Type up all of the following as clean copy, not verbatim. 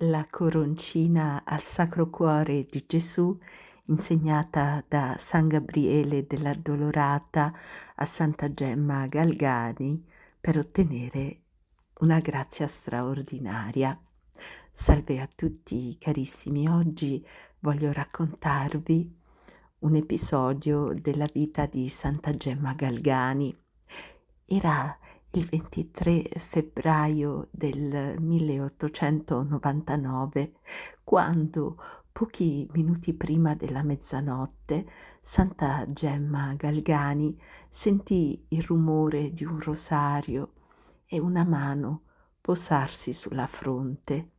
La coroncina al Sacro Cuore di Gesù, insegnata da San Gabriele dell'Addolorata a Santa Gemma Galgani per ottenere una grazia straordinaria. Salve a tutti carissimi, oggi voglio raccontarvi un episodio della vita di Santa Gemma Galgani. Era il 23 febbraio del 1899, quando, pochi minuti prima della mezzanotte, Santa Gemma Galgani sentì il rumore di un rosario e una mano posarsi sulla fronte.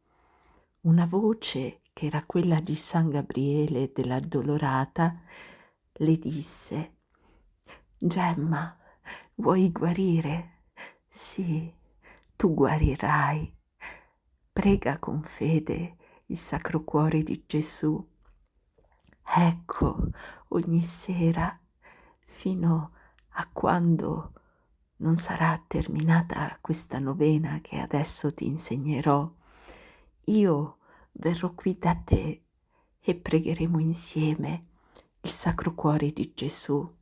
Una voce, che era quella di San Gabriele dell'Addolorata, le disse: «Gemma, vuoi guarire? Sì, tu guarirai. Prega con fede il Sacro Cuore di Gesù. Ecco, ogni sera, fino a quando non sarà terminata questa novena che adesso ti insegnerò, io verrò qui da te e pregheremo insieme il Sacro Cuore di Gesù.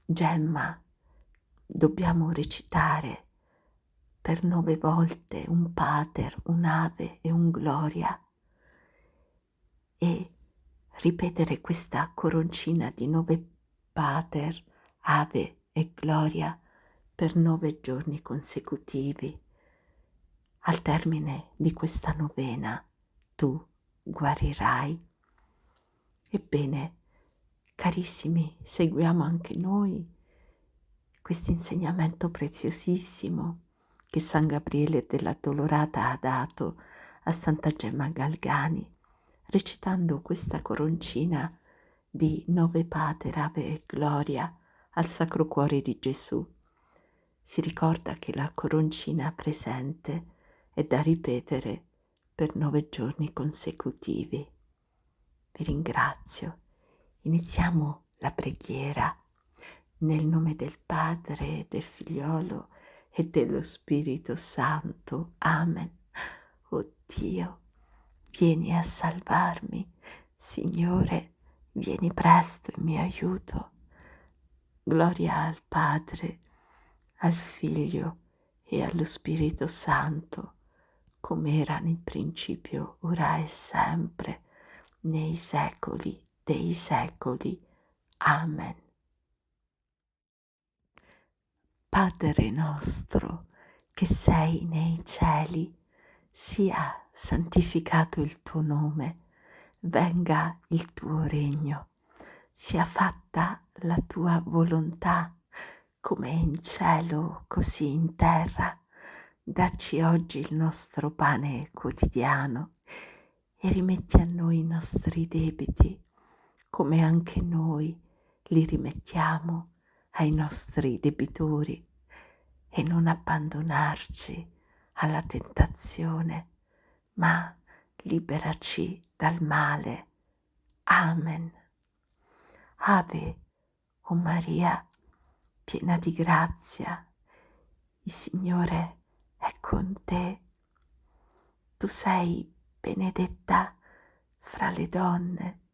Gemma, dobbiamo recitare per 9 volte un Pater, un Ave e un Gloria e ripetere questa coroncina di 9 Pater, Ave e Gloria per 9 giorni consecutivi. Al termine di questa novena tu guarirai. Ebbene, carissimi, seguiamo anche noi questo insegnamento preziosissimo che San Gabriele dell'Addolorata ha dato a Santa Gemma Galgani, recitando questa coroncina di 9 Pater, Ave e Gloria al Sacro Cuore di Gesù. Si ricorda che la coroncina presente è da ripetere per 9 giorni consecutivi. Vi ringrazio. Iniziamo la preghiera nel nome del Padre, del Figliolo e dello Spirito Santo. Amen. Oh Dio, vieni a salvarmi. Signore, vieni presto in mio aiuto. Gloria al Padre, al Figlio e allo Spirito Santo, come era nel principio, ora e sempre, nei secoli dei secoli. Amen. Padre nostro, che sei nei cieli, sia santificato il tuo nome, venga il tuo regno, sia fatta la tua volontà, come in cielo, così in terra. Dacci oggi il nostro pane quotidiano e rimetti a noi i nostri debiti, come anche noi li rimettiamo ai nostri debitori, e non abbandonarci alla tentazione, ma liberaci dal male. Amen. Ave, o Maria, piena di grazia, il Signore è con te. Tu sei benedetta fra le donne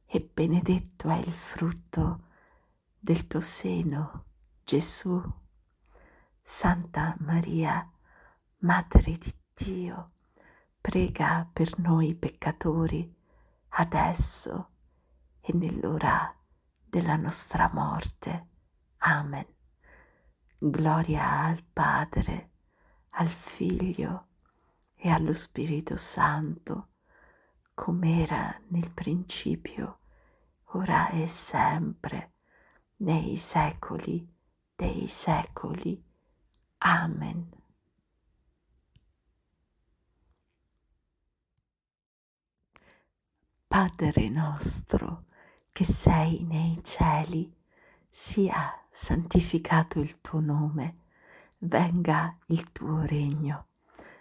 e benedetto è il frutto del tuo seno, Gesù. Santa Maria, Madre di Dio, prega per noi peccatori, adesso e nell'ora della nostra morte. Amen. Gloria al Padre, al Figlio e allo Spirito Santo, come era nel principio, ora e sempre, nei secoli dei secoli. Amen. Padre nostro, che sei nei cieli, sia santificato il tuo nome, venga il tuo regno,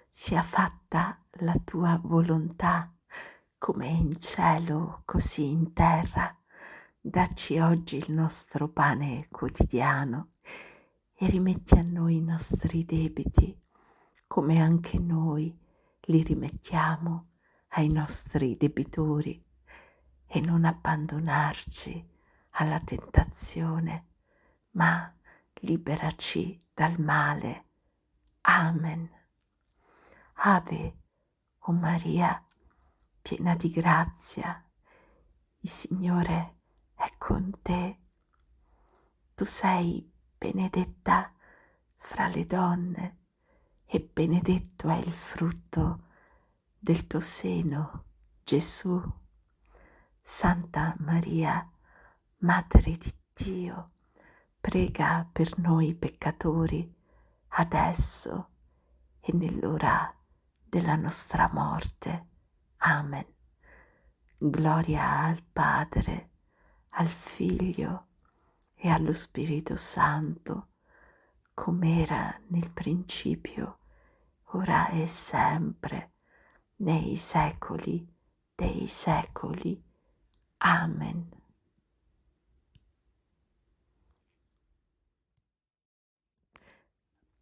sia fatta la tua volontà, come in cielo, così in terra. Dacci oggi il nostro pane quotidiano e rimetti a noi i nostri debiti, come anche noi li rimettiamo ai nostri debitori e non abbandonarci alla tentazione, ma liberaci dal male. Amen. Ave, o Maria, piena di grazia, il Signore è con te. Tu sei benedetta fra le donne e benedetto è il frutto del tuo seno, Gesù. Santa Maria, Madre di Dio, prega per noi peccatori, adesso e nell'ora della nostra morte. Amen. Gloria al Padre, al Figlio e allo Spirito Santo, come era nel principio, ora e sempre, nei secoli dei secoli. Amen.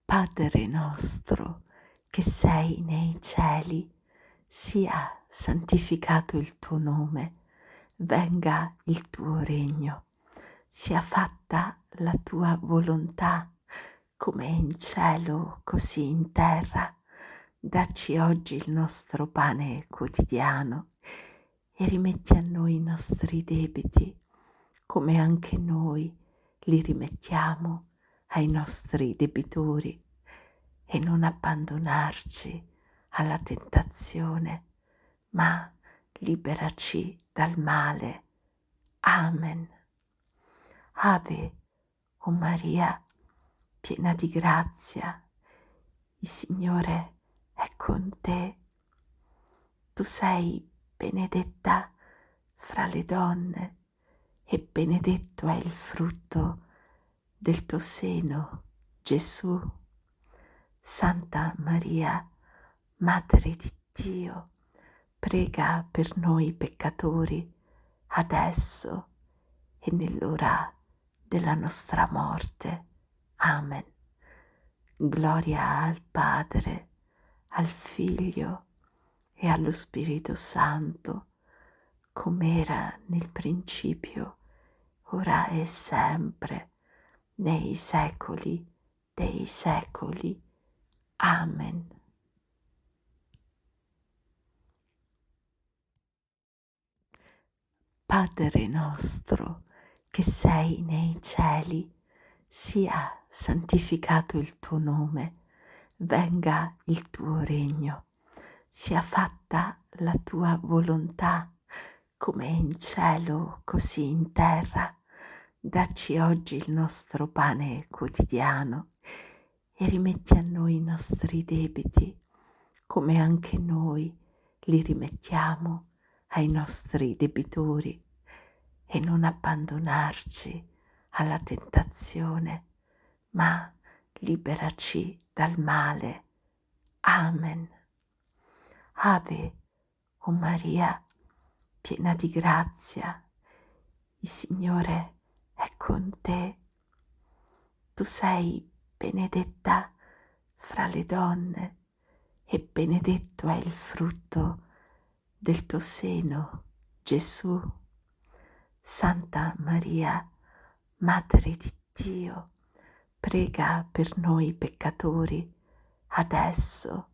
Padre nostro, che sei nei cieli, sia santificato il tuo nome, venga il tuo regno, sia fatta la tua volontà, come in cielo, così in terra. Dacci oggi il nostro pane quotidiano e rimetti a noi i nostri debiti, come anche noi li rimettiamo ai nostri debitori, e non abbandonarci alla tentazione, ma liberaci dal male. Amen. Ave, o Maria, piena di grazia, il Signore è con te. Tu sei benedetta fra le donne e benedetto è il frutto del tuo seno, Gesù. Santa Maria, Madre di Dio, prega per noi peccatori, adesso e nell'ora della nostra morte. Amen. Gloria al Padre, al Figlio e allo Spirito Santo, come era nel principio, ora e sempre, nei secoli dei secoli. Amen. Padre nostro, che sei nei cieli, sia santificato il tuo nome, venga il tuo regno, sia fatta la tua volontà, come in cielo, così in terra. Dacci oggi il nostro pane quotidiano e rimetti a noi i nostri debiti, come anche noi li rimettiamo ai nostri debitori, e non abbandonarci alla tentazione, ma liberaci dal male. Amen. Ave, o Maria, piena di grazia, il Signore è con te. Tu sei benedetta fra le donne e benedetto è il frutto del tuo seno, Gesù. Santa Maria, Madre di Dio, prega per noi peccatori, adesso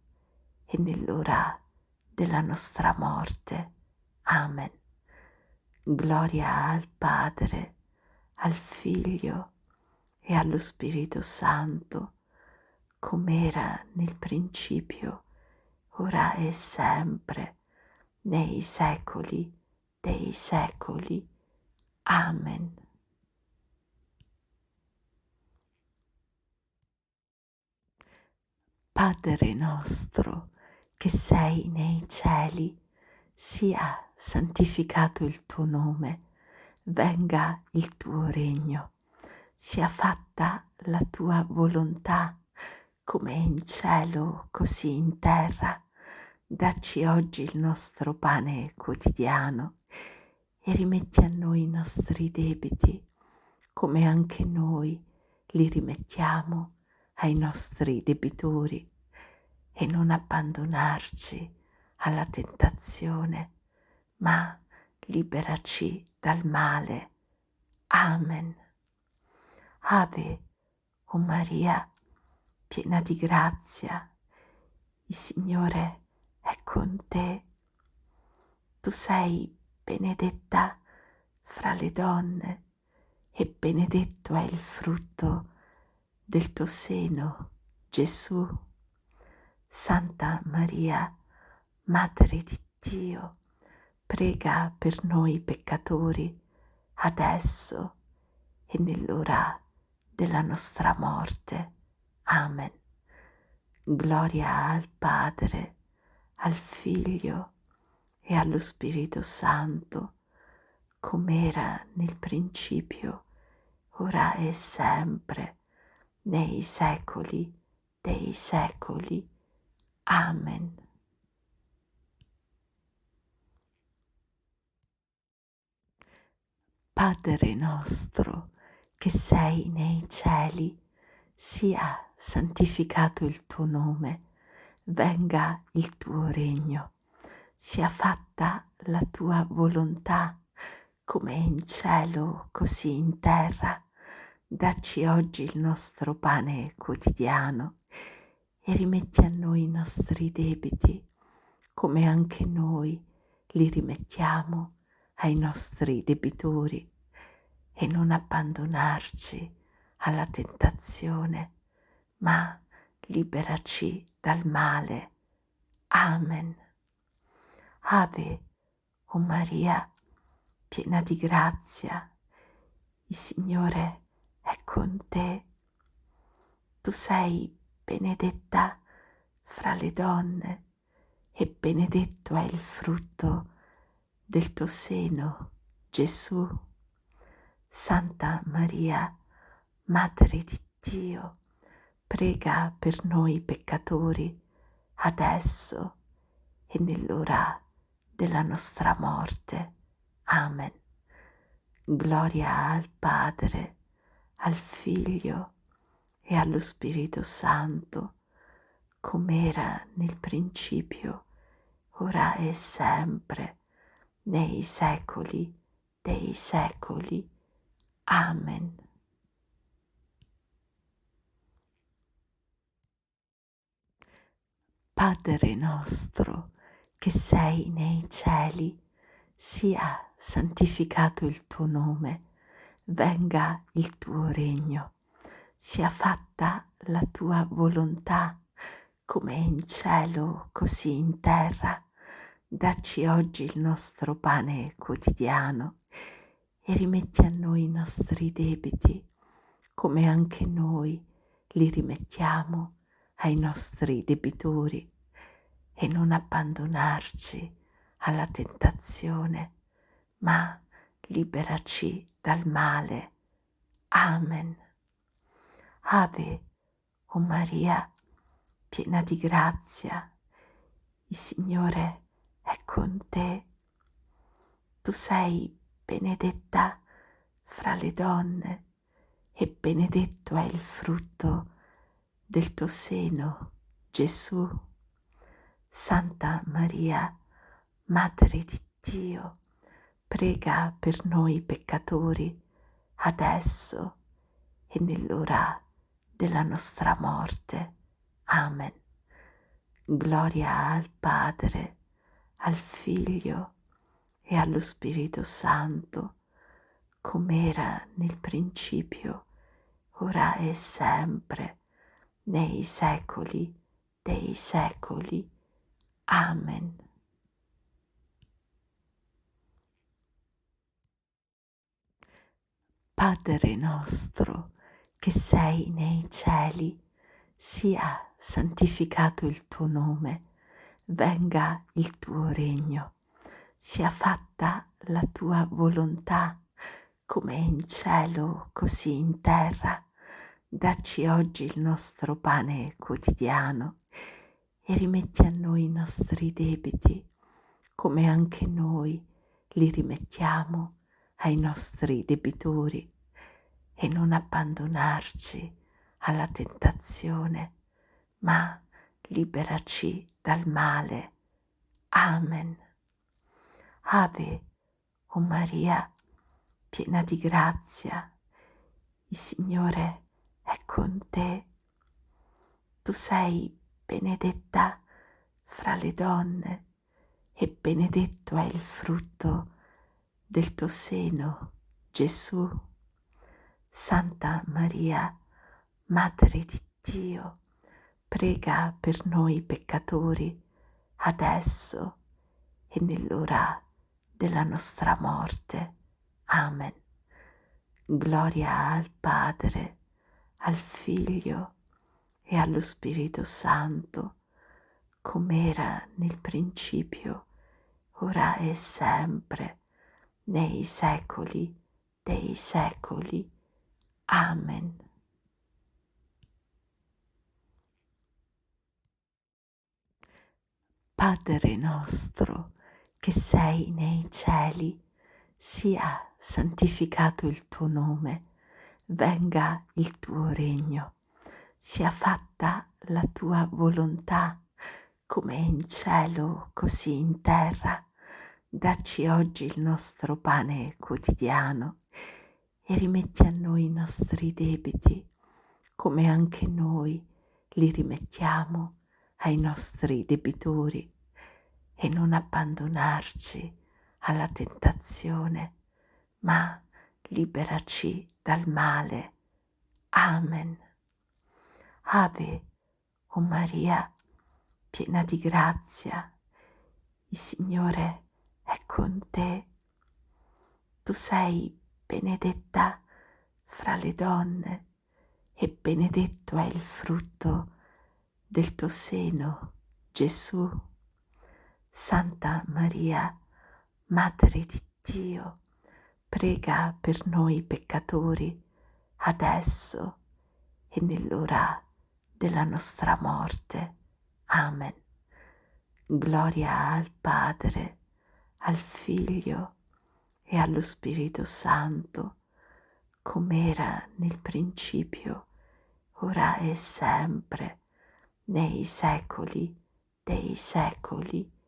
e nell'ora della nostra morte. Amen. Gloria al Padre, al Figlio e allo Spirito Santo, come era nel principio, ora e sempre, nei secoli dei secoli. Amen. Padre nostro, che sei nei cieli, sia santificato il tuo nome, venga il tuo regno, sia fatta la tua volontà, come in cielo, così in terra. Dacci oggi il nostro pane quotidiano e rimetti a noi i nostri debiti, come anche noi li rimettiamo ai nostri debitori, e non abbandonarci alla tentazione, ma liberaci dal male. Amen. Ave, o Maria, piena di grazia, il Signore è con te. Tu sei benedetta fra le donne e benedetto è il frutto del tuo seno, Gesù. Santa Maria, Madre di Dio, prega per noi peccatori, adesso e nell'ora della nostra morte. Amen. Gloria al Padre, al Figlio e allo Spirito Santo, come era nel principio, ora e sempre, nei secoli dei secoli. Amen. Padre nostro, che sei nei cieli, sia santificato il tuo nome, venga il tuo regno, sia fatta la tua volontà, come in cielo, così in terra. Dacci oggi il nostro pane quotidiano e rimetti a noi i nostri debiti, come anche noi li rimettiamo ai nostri debitori, e non abbandonarci alla tentazione, ma liberaci dal male. Amen. Ave, o Maria, piena di grazia, il Signore è con te. Tu sei benedetta fra le donne e benedetto è il frutto del tuo seno, Gesù. Santa Maria, Madre di Dio, prega per noi peccatori, adesso e nell'ora della nostra morte. Amen. Gloria al Padre, al Figlio e allo Spirito Santo, come era nel principio, ora e sempre, nei secoli dei secoli. Amen. Padre nostro, che sei nei cieli, sia santificato il tuo nome, venga il tuo regno, sia fatta la tua volontà, come in cielo, così in terra. Dacci oggi il nostro pane quotidiano e rimetti a noi i nostri debiti, come anche noi li rimettiamo ai nostri debitori, e non abbandonarci alla tentazione, ma liberaci dal male. Amen. Ave, o Maria, piena di grazia, il Signore è con te. Tu sei benedetta fra le donne e benedetto è il frutto del tuo seno, Gesù. Santa Maria, Madre di Dio, prega per noi peccatori, adesso e nell'ora della nostra morte. Amen. Gloria al Padre, al Figlio e allo Spirito Santo, come era nel principio, ora e sempre, nei secoli dei secoli. Amen. Padre nostro, che sei nei cieli, sia santificato il tuo nome, venga il tuo regno, sia fatta la tua volontà, come in cielo, così in terra. Dacci oggi il nostro pane quotidiano e rimetti a noi i nostri debiti, come anche noi li rimettiamo ai nostri debitori, e non abbandonarci alla tentazione, ma liberaci dal male. Amen. Ave, o Maria, piena di grazia, il Signore è con te. Tu sei benedetta fra le donne e benedetto è il frutto del tuo seno, Gesù. Santa Maria, Madre di Dio, prega per noi peccatori, adesso e nell'ora della nostra morte. Amen. Gloria al Padre, al Figlio e allo Spirito Santo, come era nel principio, ora e sempre, nei secoli dei secoli. Amen. Padre nostro, che sei nei cieli, sia santificato il tuo nome, venga il tuo regno, sia fatta la tua volontà, come in cielo, così in terra. Dacci oggi il nostro pane quotidiano e rimetti a noi i nostri debiti, come anche noi li rimettiamo ai nostri debitori, e non abbandonarci alla tentazione, ma liberaci dal male. Amen. Ave, o Maria, piena di grazia, il Signore è con te. Tu sei benedetta fra le donne e benedetto è il frutto del tuo seno, Gesù. Santa Maria, Madre di Dio, prega per noi peccatori, adesso e nell'ora della nostra morte. Amen. Gloria al Padre, al Figlio e allo Spirito Santo, come era nel principio, ora e sempre, nei secoli dei secoli.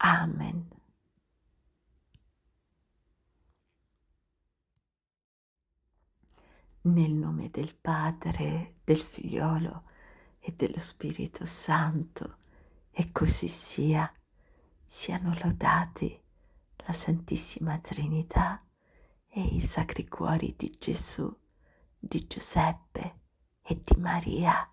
Amen. Nel nome del Padre, del Figliolo e dello Spirito Santo, e così sia, siano lodati la Santissima Trinità e i Sacri Cuori di Gesù, di Giuseppe e di Maria,